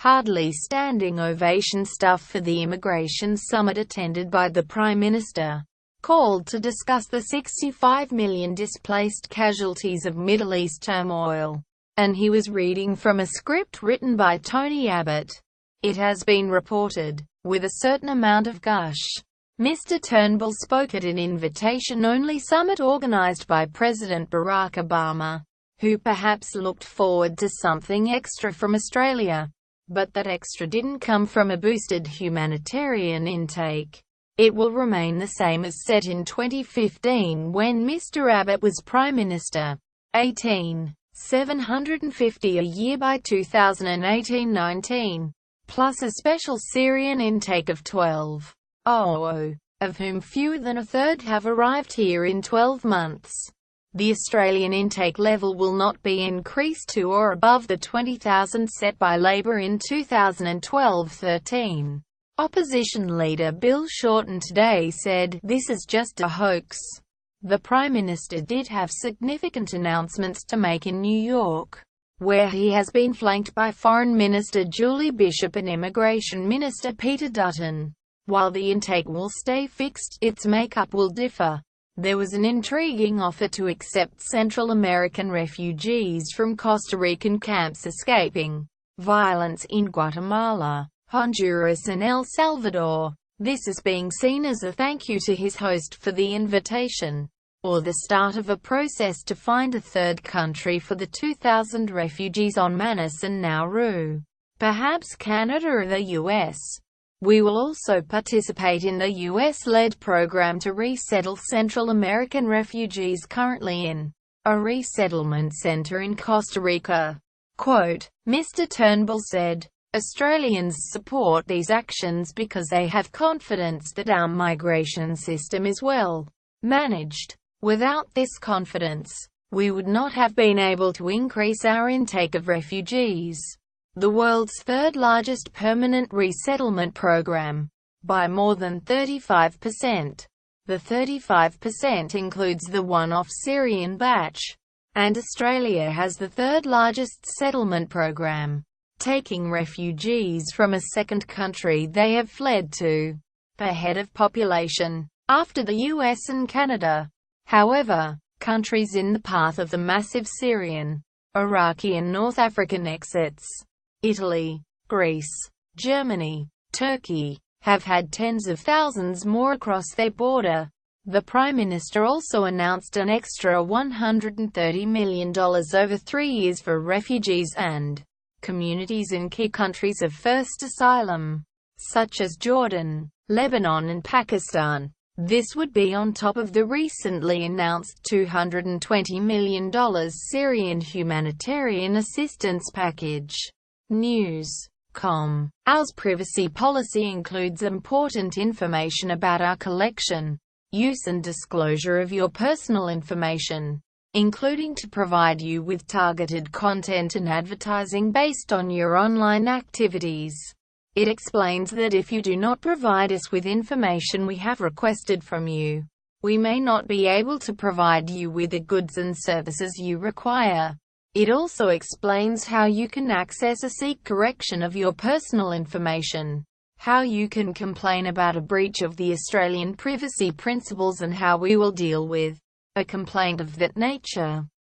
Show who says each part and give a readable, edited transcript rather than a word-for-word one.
Speaker 1: Hardly standing ovation stuff for the immigration summit attended by the Prime Minister, called to discuss the 65 million displaced casualties of Middle East turmoil. And he was reading from a script written by Tony Abbott. It has been reported, with a certain amount of gush, Mr. Turnbull spoke at an invitation-only summit organized by President Barak Obama, who perhaps looked forward to something extra from Australia. But that extra didn't come from a boosted humanitarian intake. It will remain the same as set in 2015 when Mr Abbott was Prime Minister. 750 a year by 2018-19, plus a special Syrian intake of 12,000, of whom fewer than a third have arrived here in 12 months. The Australian intake level will not be increased to or above the 20,000 set by Labor in 2012-13. Opposition Leader Bill Shorten today said, "This is just a hoax." The Prime Minister did have significant announcements to make in New York, where he has been flanked by Foreign Minister Julie Bishop and Immigration Minister Peter Dutton. While the intake will stay fixed, its makeup will differ. There was an intriguing offer to accept Central American refugees from Costa Rican camps escaping violence in Guatemala, Honduras and El Salvador. This is being seen as a thank you to his host for the invitation, or the start of a process to find a third country for the 2,000 refugees on Manus and Nauru. Perhaps Canada or the US. We will also participate in the US-led program to resettle Central American refugees currently in a resettlement center in Costa Rica. Quote, Mr. Turnbull said, "Australians support these actions because they have confidence that our migration system is well managed. Without this confidence, we would not have been able to increase our intake of refugees." The world's third-largest permanent resettlement program, by more than 35%. The 35% includes the one-off Syrian batch, and Australia has the third-largest settlement program, taking refugees from a second country they have fled to, per head of population, after the US and Canada. However, countries in the path of the massive Syrian, Iraqi and North African exits, Italy, Greece, Germany, Turkey, have had tens of thousands more across their border. The Prime Minister also announced an extra $130 million over 3 years for refugees and communities in key countries of first asylum, such as Jordan, Lebanon and Pakistan. This would be on top of the recently announced $220 million Syrian humanitarian assistance package. News.com. Our privacy policy includes important information about our collection, use and disclosure of your personal information, including to provide you with targeted content and advertising based on your online activities. It explains that if you do not provide us with information we have requested from you, we may not be able to provide you with the goods and services you require. It also explains how you can access or seek correction of your personal information, how you can complain about a breach of the Australian privacy principles and how we will deal with a complaint of that nature.